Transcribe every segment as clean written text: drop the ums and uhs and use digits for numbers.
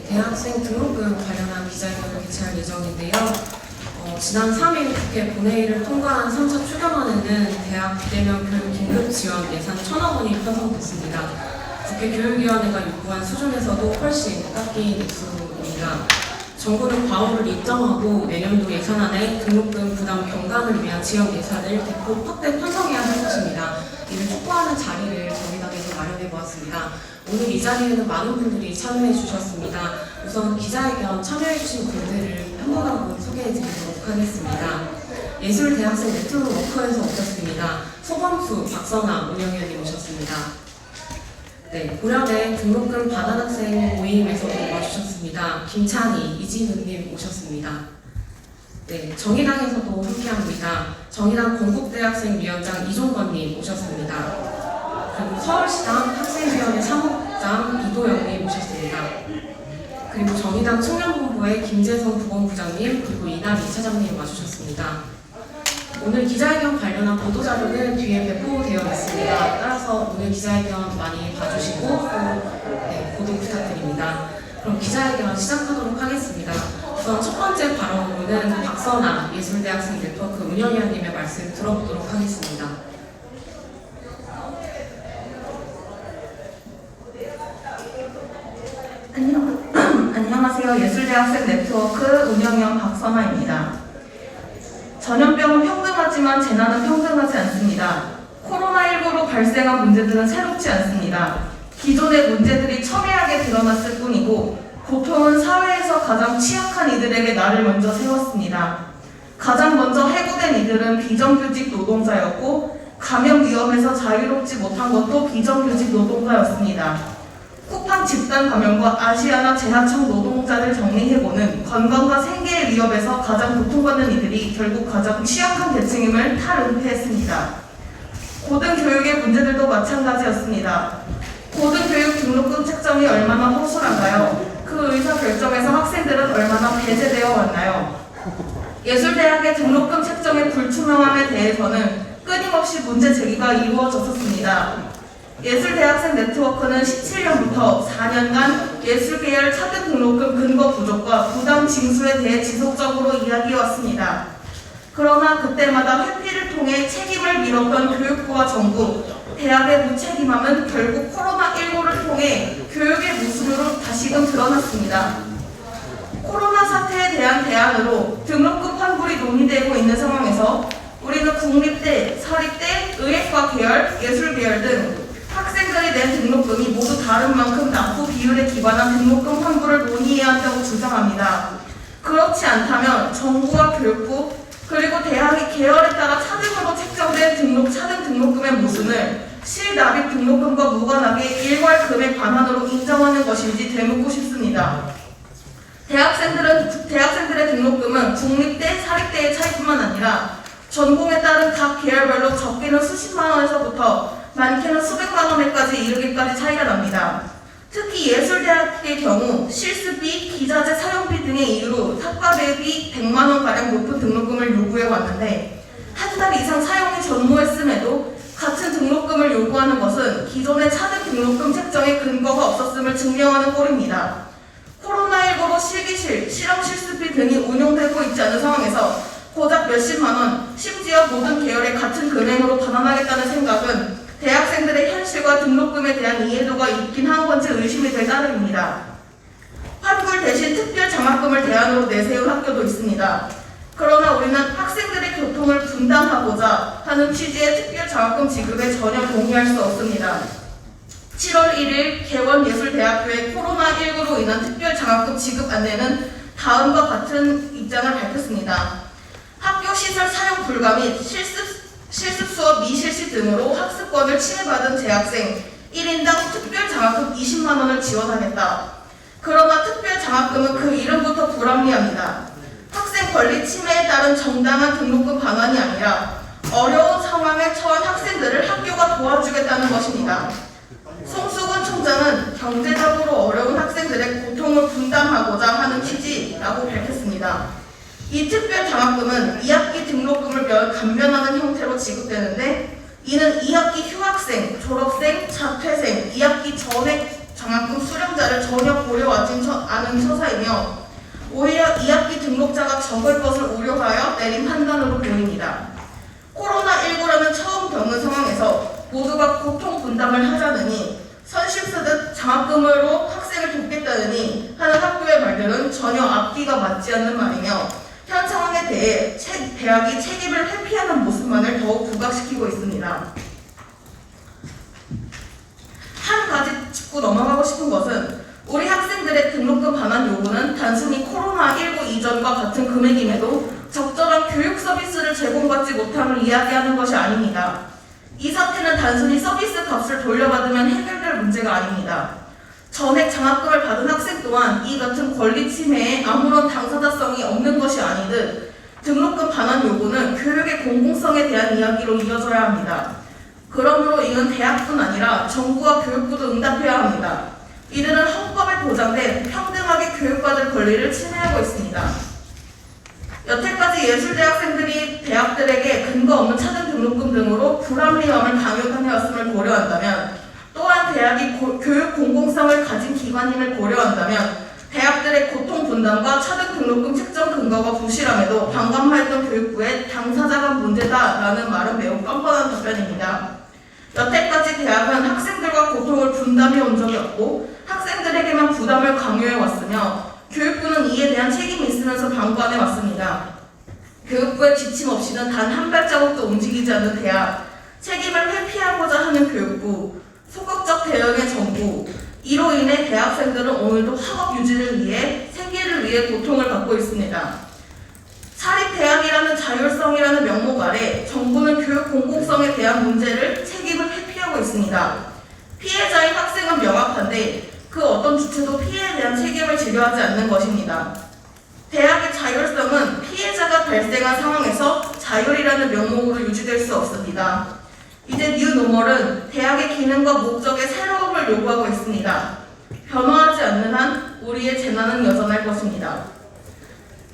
대학생 등록금 관련한 기자회견을 개최할 예정인데요. 지난 3일 국회 본회의를 통과한 3차 추경안에는 대학 비대면 교육 긴급 지원 예산 1,000억 원이 편성됐습니다. 국회 교육위원회가 요구한 수준에서도 훨씬 깎인 액수입니다. 정부는 과오를 인정하고 내년도 예산안에 등록금 부담 경감을 위한 지원 예산을 대폭 확대 편성해야 할 것입니다. 이를 촉구하는 자리를 정의당에서 마련해 보았습니다. 오늘 이 자리에는 많은 분들이 참여해 주셨습니다. 우선 기자회견 참여해 주신 분들을 한 분 한 분 소개해 드리도록 하겠습니다. 예술대학생 네트워크에서 오셨습니다. 소범수, 박선아, 운영위원님 오셨습니다. 네, 고려대 등록금 반환학생 모임에서도 와주셨습니다. 김찬희, 이진우님 오셨습니다. 네, 정의당에서도 함께합니다. 정의당 건국대학생위원장 이종건님 오셨습니다. 그리고 서울시당 학생위원회 사무국장 이도영님 오셨습니다. 그리고 정의당 청년본부의 김재성 부본부장님 그리고 이남 이차장님 와주셨습니다. 오늘 기자회견 관련한 보도자료는 뒤에 배포되어 있습니다. 따라서 오늘 기자회견 많이 봐주시고 보도 부탁드립니다. 그럼 기자회견 시작하도록 하겠습니다. 우선 첫 번째 발언으로는 박선아 예술대학생 네트워크 운영위원님의 말씀 들어보도록 하겠습니다. 안녕하세요. 예술대학생 네트워크 운영위원 박선아입니다. 전염병은 평등하지만 재난은 평등하지 않습니다. 코로나19로 발생한 문제들은 새롭지 않습니다. 기존의 문제들이 첨예하게 드러났을 뿐이고 고통은 사회에서 가장 취약한 이들에게 나를 먼저 세웠습니다. 가장 먼저 해고된 이들은 비정규직 노동자였고 감염 위험에서 자유롭지 못한 것도 비정규직 노동자였습니다. 쿠팡 집단 감염과 아시아나 제하청 노동자들 정리해보는 건강과 생계의 위협에서 가장 고통받는 이들이 결국 가장 취약한 계층임을 탈은폐했습니다. 고등교육의 문제들도 마찬가지였습니다. 고등교육 등록금 책정이 얼마나 허술한가요? 그 의사결정에서 학생들은 얼마나 배제되어 왔나요? 예술대학의 등록금 책정의 불투명함에 대해서는 끊임없이 문제 제기가 이루어졌었습니다. 예술대학생 네트워크는 17년부터 4년간 예술계열 차등 등록금 근거 부족과 부당 징수에 대해 지속적으로 이야기해왔습니다. 그러나 그때마다 회피를 통해 책임을 밀었던 교육부와 정부, 대학의 무책임함은 결국 코로나19를 통해 교육의 모습으로 다시금 드러났습니다. 코로나 사태에 대한 대안으로 등록금 환불이 논의되고 있는 상황에서 우리는 국립대, 사립대, 의예과 계열, 예술계열 등 학생들이 낸 등록금이 모두 다른 만큼 납부 비율에 기반한 등록금 환불을 논의해야 한다고 주장합니다. 그렇지 않다면 정부와 교육부 그리고 대학이 계열에 따라 차등으로 책정된 차등 등록금의 모순을 실납입 등록금과 무관하게 일괄 금액 반환으로 인정하는 것인지 되묻고 싶습니다. 대학생들의 등록금은 국립대, 사립대의 차이뿐만 아니라 전공에 따른 각 계열별로 적게는 수십만 원에서부터 많게는 수백만 원에까지 이르기까지 차이가 납니다. 특히 예술대학의 경우 실습비, 기자재 사용비 등의 이유로 학과 대비 100만 원가량 높은 등록금을 요구해 왔는데 한 달 이상 사용이 전무했음에도 같은 등록금을 요구하는 것은 기존의 차등 등록금 책정에 근거가 없었음을 증명하는 꼴입니다. 코로나19로 실기실, 실험 실습비 등이 운용되고 있지 않은 상황에서 고작 몇십만 원, 심지어 모든 계열에 같은 금액으로 반환하겠다는 생각은 대학생들의 현실과 등록금에 대한 이해도가 있긴 한 건지 의심이 될 따름입니다. 환불 대신 특별 장학금을 대안으로 내세운 학교도 있습니다. 그러나 우리는 학생들의 교통을 분담하고자 하는 취지의 특별 장학금 지급에 전혀 동의할 수 없습니다. 7월 1일 개원예술대학교의 코로나19로 인한 특별 장학금 지급 안내는 다음과 같은 입장을 밝혔습니다. 학교 시설 사용 불가 및 실습 수업 미실시 등으로 학습권을 침해받은 재학생 1인당 특별 장학금 20만 원을 지원하겠다. 그러나 특별 장학금은 그 이름부터 불합리합니다. 학생 권리 침해에 따른 정당한 등록금 반환이 아니라 어려운 상황에 처한 학생들을 학교가 도와주겠다는 것입니다. 송수근 총장은 경제적으로 어려운 학생들의 고통을 분담하고자 하는 취지라고 밝혔습니다. 이 특별 장학금은 2학기 등록금을 감면하는 형태로 지급되는데 이는 2학기 휴학생, 졸업생, 자퇴생, 2학기 전액 장학금 수령자 피해자를 전혀 고려하지 않은 처사이며 오히려 2학기 등록자가 적을 것을 우려하여 내린 판단으로 보입니다. 코로나19라는 처음 겪는 상황에서 모두가 고통 분담을 하자느니 선심 쓰듯 장학금으로 학생을 돕겠다느니 하는 학교의 말들은 전혀 앞뒤가 맞지 않는 말이며 현 상황에 대해 대학이 책임을 회피하는 모습만을 더욱 부각시키고 있습니다. 한 가지 짚고 넘어가고 싶은 것은 우리 학생들의 등록금 반환 요구는 단순히 코로나19 이전과 같은 금액임에도 적절한 교육 서비스를 제공받지 못함을 이야기하는 것이 아닙니다. 이 사태는 단순히 서비스 값을 돌려받으면 해결될 문제가 아닙니다. 전액 장학금을 받은 학생 또한 이 같은 권리 침해에 아무런 당사자성이 없는 것이 아니듯 등록금 반환 요구는 교육의 공공성에 대한 이야기로 이어져야 합니다. 그러므로 이는 대학뿐 아니라 정부와 교육부도 응답해야 합니다. 이들은 헌법에 보장된 평등하게 교육받을 권리를 침해하고 있습니다. 여태까지 예술대학생들이 대학들에게 근거 없는 차등 등록금 등으로 불합리함을 강요해왔음을 고려한다면 또한 대학이 교육 공공성을 가진 기관임을 고려한다면 대학들의 고통 분담과 차등 등록금 책정 근거가 부실함에도 반감하였던 교육부의 당사자가 문제다라는 말은 매우 뻔뻔한 답변입니다. 여태까지 대학은 학생들과 고통을 분담해 온 적이 없고 학생들에게만 부담을 강요해 왔으며 교육부는 이에 대한 책임이 있으면서 방관해 왔습니다. 교육부의 지침 없이는 단 한 발자국도 움직이지 않는 대학, 책임을 회피하고자 하는 교육부, 소극적 대응의 정부, 이로 인해 대학생들은 오늘도 학업 유지를 위해 생계를 위해 고통을 받고 있습니다. 사립대학이라는 자율성이라는 명목 아래 정부는 교육 공공성에 대한 문제를 책임을 회피하고 있습니다. 피해자인 학생은 명확한데 그 어떤 주체도 피해에 대한 책임을 지려 하지 않는 것입니다. 대학의 자율성은 피해자가 발생한 상황에서 자율이라는 명목으로 유지될 수 없습니다. 이제 뉴노멀은 대학의 기능과 목적의 새로움을 요구하고 있습니다. 변화하지 않는 한 우리의 재난은 여전할 것입니다.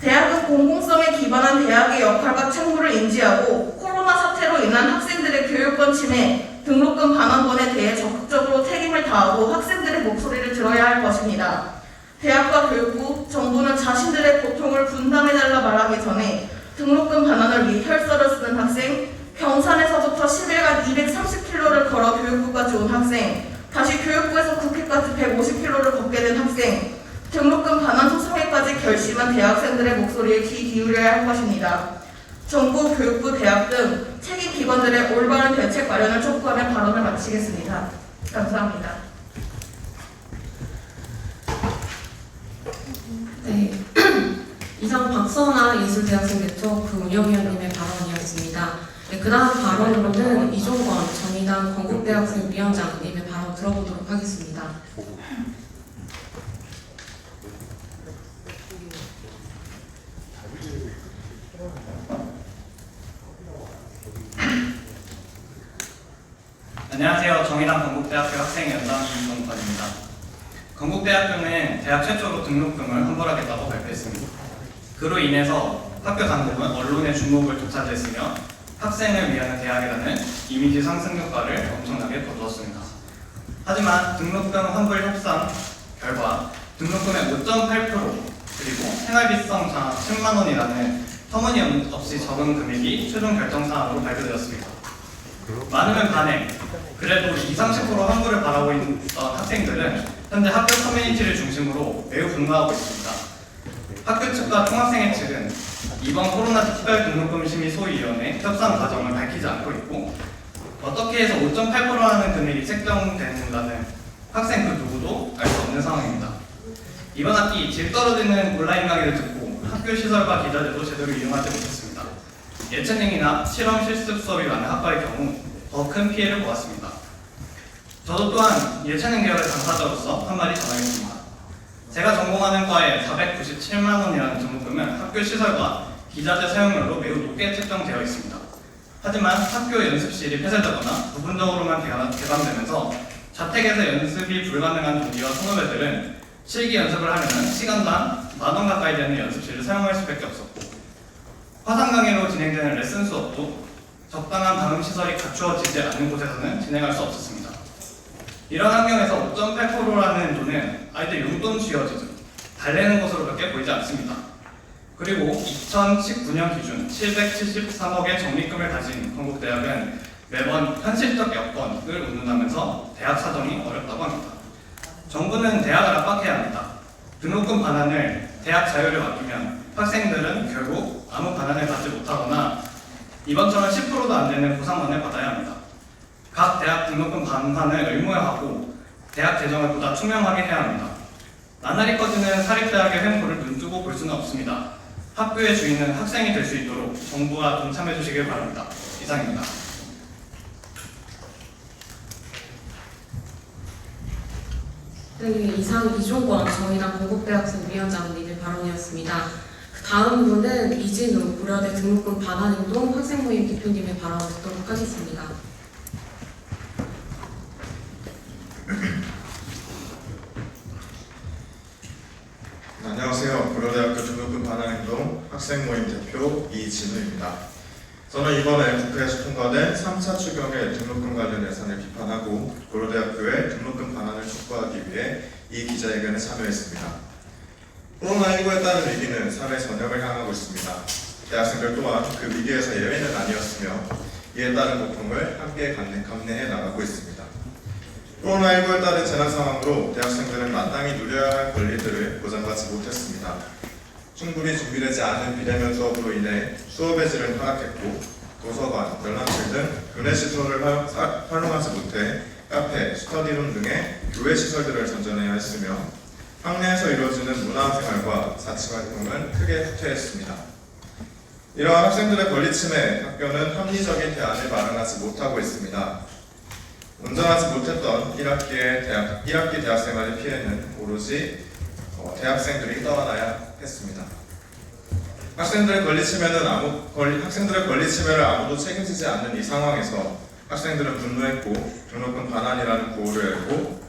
대학은 공공성에 기반한 대학의 역할과 책무를 인지하고 코로나 사태로 인한 학생들의 교육권 침해, 등록금 반환권에 대해 적극적으로 책임을 다하고 학생들의 목소리를 들어야 할 것입니다. 대학과 교육부, 정부는 자신들의 고통을 분담해달라 말하기 전에 등록금 반환을 위해 혈서를 쓰는 학생, 경산에서부터 10일간 230km를 걸어 교육부까지 온 학생, 다시 교육부에서 국회까지 150km를 걷게 된 학생, 등록금 반환 소송에까지 결심한 대학생들의 목소리에 귀 기울여야 할 것입니다. 정부, 교육부, 대학 등 책임 기관들의 올바른 대책 마련을 촉구하며 발언을 마치겠습니다. 감사합니다. 네, 이상 박선아 예술대학생 네트워크 운영위원님의 발언이었습니다. 네, 그 다음 발언으로는 이종권 정의당 건국대학생위원장님의 발언 들어보도록 하겠습니다. 안녕하세요. 정의당 건국대학교 학생연당 이종권입니다. 건국대학교는 대학 최초로 등록금을 환불하겠다고 발표했습니다. 그로 인해서 학교 당국은 언론의 주목을 되찾았으며 학생을 위한 대학이라는 이미지 상승 효과를 엄청나게 거두었습니다. 하지만 등록금 환불 협상 결과 등록금의 5.8% 그리고 생활비성 장학 10만 원이라는 터무니없이 적은 금액이 최종 결정 사항으로 발표되었습니다. 많으면 반행, 그래도 20-30% 환불을 바라고 있던 학생들은 현재 학교 커뮤니티를 중심으로 매우 분노하고 있습니다. 학교 측과 총학생회 측은 이번 코로나 특별 등록금 심의 소위원회 협상 과정을 밝히지 않고 있고 어떻게 해서 5.8%라는 금액이 책정되는가는 학생 그 누구도 알 수 없는 상황입니다. 이번 학기 질 떨어지는 온라인 강의를 듣고 학교 시설과 기자재도 제대로 이용하지 못했습니다. 예체능이나 실험 실습 수업이 많은 학과의 경우 더 큰 피해를 보았습니다. 저도 또한 예체능 계열의 당사자로서 한마디 전하겠습니다. 제가 전공하는 과에 497만 원이라는 등록금은 학교 시설과 기자재 사용료로 매우 높게 책정되어 있습니다. 하지만 학교 연습실이 폐쇄되거나 부분적으로만 개방되면서 자택에서 연습이 불가능한 동기와 선후배들은 실기 연습을 하면 시간당 만원 가까이 되는 연습실을 사용할 수밖에 없었고 화상 강의로 진행되는 레슨 수업도 적당한 방음 시설이 갖추어지지 않는 곳에서는 진행할 수 없었습니다. 이런 환경에서 5.8%라는 돈은 아이들 용돈 쥐어지듯 달래는 것으로밖에 보이지 않습니다. 그리고 2019년 기준 773억의 적립금을 가진 건국대학은 매번 현실적 여건을 운운하면서 대학 사정이 어렵다고 합니다. 정부는 대학을 압박해야 합니다. 등록금 반환을 대학 자율에 맡기면 학생들은 결국 아무 반환을 받지 못하거나 이번처럼 10%도 안 되는 보상만을 받아야 합니다. 각 대학 등록금 반환을 의무화하고 대학 재정을 보다 투명하게 해야 합니다. 나날이 커지는 사립대학의 횡포를 눈뜨고 볼 수는 없습니다. 학교의 주인은 학생이 될 수 있도록 정부가 동참해 주시길 바랍니다. 이상입니다. 네, 이상 이종권 정의당 건국대학생 위원장 님의 발언이었습니다. 다음 분은 이진우 고려대 등록금 반환운동 학생모임 대표님의 발언을 듣도록 하겠습니다. 안녕하세요. 고려대학교 등록금 반환운동 학생모임 대표 이진우입니다. 저는 이번에 국회에서 통과된 3차 추경의 등록금 관련 예산을 비판하고 고려대학교의 등록금 반환을 촉구하기 위해 이 기자회견에 참여했습니다. 코로나19에 따른 위기는 사회 전역을 향하고 있습니다. 대학생들 또한 그 위기에서 예외는 아니었으며 이에 따른 고통을 함께 감내해 나가고 있습니다. 코로나19에 따른 재난 상황으로 대학생들은 마땅히 누려야 할 권리들을 보장받지 못했습니다. 충분히 준비되지 않은 비대면 수업으로 인해 수업의 질은 하락했고 도서관, 열람실 등 교내 시설을 활용하지 못해 카페, 스터디룸 등의 교외 시설들을 전전해야 했으며 학내에서 이루어지는 문화생활과 자치활동은 크게 후퇴했습니다. 이러한 학생들의 권리 침해에 학교는 합리적인 대안을 마련하지 못하고 있습니다. 온전하지 못했던 1학기 대학생활의 피해는 오로지 대학생들이 떠안아야 했습니다. 학생들의 권리 침해를 아무도 책임지지 않는 이 상황에서 학생들은 분노했고 등록금 반환이라는 구호를 열고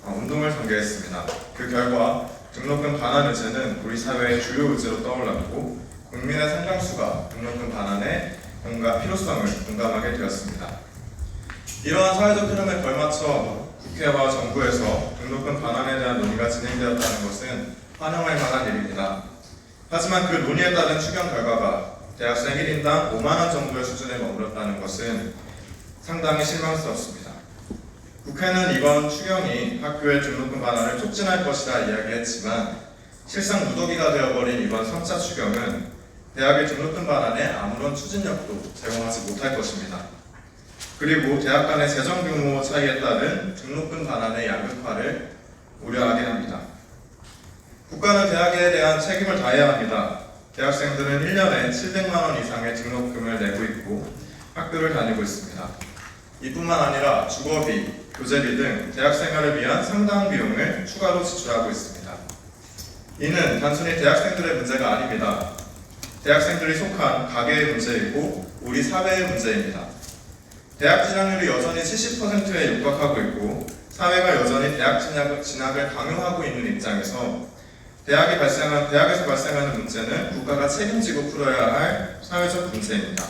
운동을 전개했습니다. 그 결과 등록금 반환 의제는 우리 사회의 주요 의제로 떠올랐고 국민의 상당수가 등록금 반환의 필요성을 공감하게 되었습니다. 이러한 사회적 흐름에 걸맞춰 국회와 정부에서 등록금 반환에 대한 논의가 진행되었다는 것은 환영할 만한 일입니다. 하지만 그 논의에 따른 추경 결과가 대학생 1인당 5만원 정도의 수준에 머물렀다는 것은 상당히 실망스럽습니다. 국회는 이번 추경이 학교의 등록금 반환을 촉진할 것이라 이야기했지만 실상 무더기가 되어버린 이번 3차 추경은 대학의 등록금 반환에 아무런 추진력도 제공하지 못할 것입니다. 그리고 대학 간의 재정 규모 차이에 따른 등록금 반환의 양극화를 우려하게 합니다. 국가는 대학에 대한 책임을 다해야 합니다. 대학생들은 1년에 700만 원 이상의 등록금을 내고 있고 학교를 다니고 있습니다. 이뿐만 아니라 주거비, 교재비 등 대학생활을 위한 상당한 비용을 추가로 지출하고 있습니다. 이는 단순히 대학생들의 문제가 아닙니다. 대학생들이 속한 가계의 문제이고 우리 사회의 문제입니다. 대학 진학률이 여전히 70%에 육박하고 있고 사회가 여전히 대학 진학을 강요하고 있는 입장에서 대학에서 발생하는 문제는 국가가 책임지고 풀어야 할 사회적 문제입니다.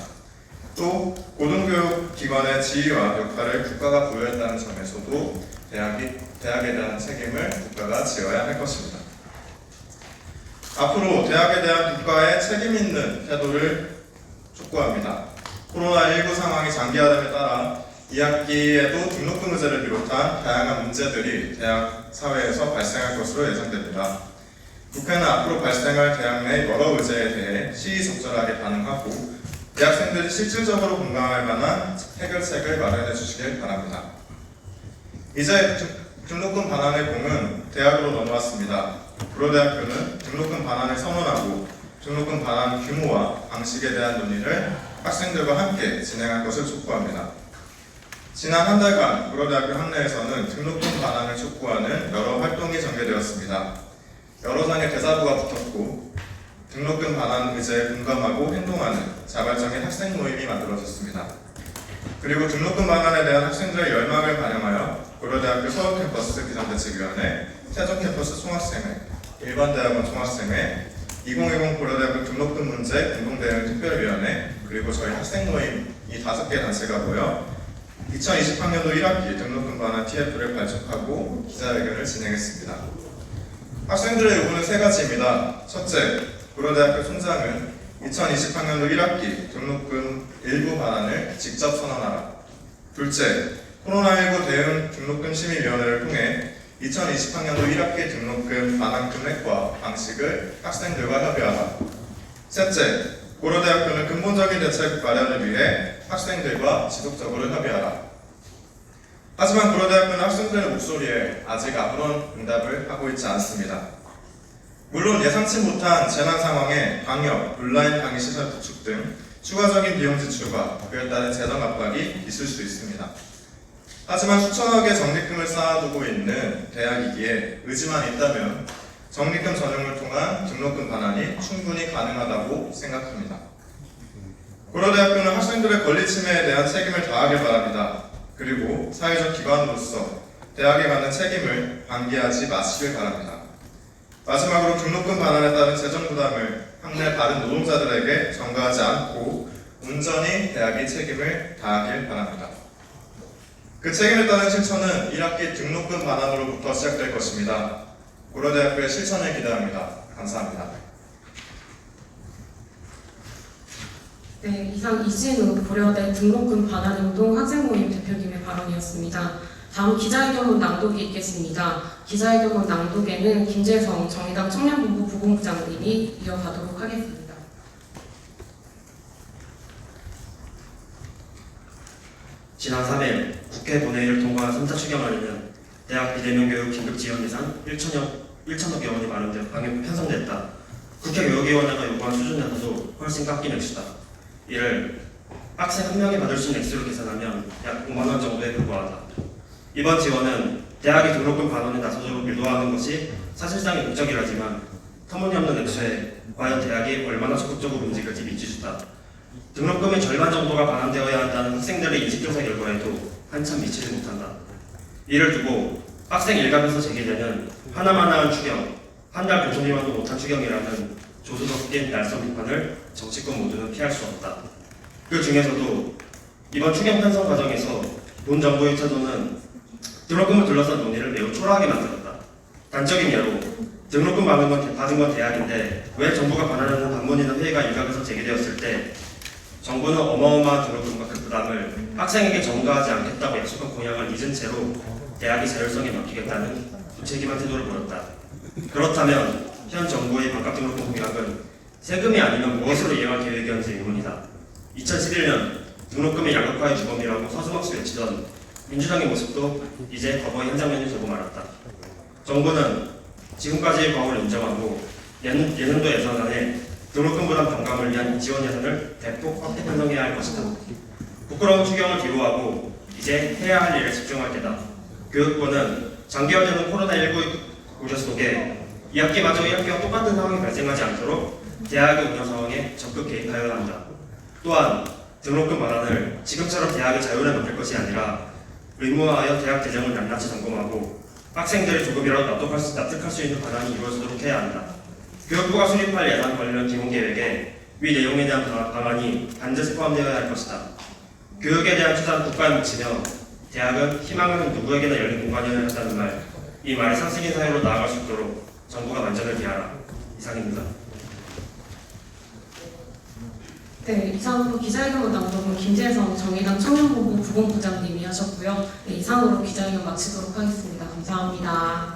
또 고등교육기관의 지위와 역할을 국가가 부여했다는 점에서도 대학에 대한 책임을 국가가 지어야 할 것입니다. 앞으로 대학에 대한 국가의 책임 있는 태도를 촉구합니다. 코로나19 상황이 장기화됨에 따라 2학기에도 등록금 의제를 비롯한 다양한 문제들이 대학 사회에서 발생할 것으로 예상됩니다. 국회는 앞으로 발생할 대학 내 여러 의제에 대해 시의적절하게 반응하고 대학생들이 실질적으로 공감할 만한 해결책을 마련해 주시길 바랍니다. 이제 등록금 반환의 공은 대학으로 넘어왔습니다. 고려대학교는 등록금 반환을 선언하고 등록금 반환 규모와 방식에 대한 논의를 학생들과 함께 진행할 것을 촉구합니다. 지난 한 달간 고려대학교 학내에서는 등록금 반환을 촉구하는 여러 활동이 전개되었습니다. 여러 장의 대자보가 붙었고 등록금 반환 의제에 공감하고 행동하는 자발적인 학생 모임이 만들어졌습니다. 그리고 등록금 반환에 대한 학생들의 열망을 반영하여 고려대학교 서울캠퍼스 비상대책위원회, 세종캠퍼스 총학생회, 일반대학원 총학생회, 2020 고려대학교 등록금 문제 공동대응 특별위원회, 그리고 저희 학생 모임 이 5개 단체가 모여 2020학년도 1학기 등록금 반환 TF를 발족하고 기자회견을 진행했습니다. 학생들의 요구는 세 가지입니다. 첫째, 고려대학교 총장은 2020학년도 1학기 등록금 일부 반환을 직접 선언하라. 둘째, 코로나19 대응 등록금 심의위원회를 통해 2020학년도 1학기 등록금 반환 금액과 방식을 학생들과 협의하라. 셋째, 고려대학교는 근본적인 대책 마련을 위해 학생들과 지속적으로 협의하라. 하지만 고려대학교는 학생들의 목소리에 아직 아무런 응답을 하고 있지 않습니다. 물론 예상치 못한 재난 상황에 방역, 온라인 강의 시설 구축 등 추가적인 비용 지출과 그에 따른 재정 압박이 있을 수 있습니다. 하지만 수천억의 적립금을 쌓아두고 있는 대학이기에 의지만 있다면 적립금 전용을 통한 등록금 반환이 충분히 가능하다고 생각합니다. 고려대학교는 학생들의 권리 침해에 대한 책임을 다하길 바랍니다. 그리고 사회적 기관으로서 대학에 갖는 책임을 방기하지 마시길 바랍니다. 마지막으로 등록금 반환에 따른 재정 부담을 학내 다른 노동자들에게 전가하지 않고 온전히 대학이 책임을 다하길 바랍니다. 그 책임에 따른 실천은 1학기 등록금 반환으로부터 시작될 것입니다. 고려대학교의 실천을 기대합니다. 감사합니다. 네, 이상 이진우 고려대 등록금 반환 운동 학생모임 대표님의 발언이었습니다. 다음 기자회견문 낭독이 있겠습니다. 기자회견문 낭독에는 김재성 정의당 청년본부 부본부장님이 이어가도록 하겠습니다. 지난 3일 국회 본회의를 통과한 3차 추경안에는 대학 비대면 교육 긴급 지원 예산 1천억여 원이 마련되어 편성됐다. 국회 교육위원회가 요구한 수준에서도 훨씬 깎인 액수다. 이를 학생 한 명이 받을 수 있는 액수로 계산하면 약 5만 원 정도에 불과하다. 이번 지원은 대학이 등록금 반환에 나서도록 유도하는 것이 사실상의 목적이라지만 터무니없는 액수에 과연 대학이 얼마나 적극적으로 움직일지 미치주다. 등록금의 절반 정도가 반환되어야 한다는 학생들의 인식조사 결과에도 한참 미치지 못한다. 이를 두고 학생 일각에서 제기되는 하나마나한 추경, 한 달 교통 미만도 못한 추경이라는 조수 섞인 날선 비판을 정치권 모두는 피할 수 없다. 그 중에서도 이번 추경 편성 과정에서 본 정부의 태도는 등록금을 둘러싼 논의를 매우 초라하게 만들었다. 단적인 예로 등록금 받은 건 대학인데 왜 정부가 반환하는 반문이나 회의가 일각에서 제기되었을 때 정부는 어마어마한 등록금과 그 부담을 학생에게 전가하지 않겠다고 약속한 공약을 잊은 채로 대학이 자율성에 맡기겠다는 무책임한 태도를 보였다. 그렇다면 현 정부의 반값 등록금 공약은 세금이 아니면 무엇으로 이행할 계획이었는지 의문이다. 2011년 등록금의 양극화의 주범이라고 서슴없이 외치던 민주당의 모습도 이제 거의 한 장면이 되고 말았다. 정부는 지금까지의 과오를 인정하고 예년도 예산안에 등록금 부담 반감을 위한 지원 예산을 대폭 확대 편성해야 할 것이다. 부끄러운 추경을 뒤로하고 이제 해야 할 일에 집중할 때다. 교육부는 장기화되는 코로나19 우려 속에 2학기마저 1학기와 똑같은 상황이 발생하지 않도록 대학의 운영 상황에 적극 개입하여야 한다. 또한 등록금 반환을 지금처럼 대학의 자율에 맡길 것이 아니라 의무화하여 대학 재정을 낱낱이 점검하고 학생들이 조금이라도 납득할 수 있는 반환이 이루어지도록 해야 한다. 교육부가 수립할 예산 관련 기본계획에 위 내용에 대한 방안이 반드시 포함되어야 할 것이다. 교육에 대한 투자는 국가에 묻히며 대학은 희망하는 누구에게나 열린 공간이어야 한다는 말, 이 말이 상식인 사회로 나아갈 수 있도록 정부가 만전을 기하라. 이상입니다. 네, 이상으로 기자회견문 낭독은 김재성 정의당 청년본부 부본부장님이 하셨고요. 네, 이상으로 기자회견 마치도록 하겠습니다. 감사합니다.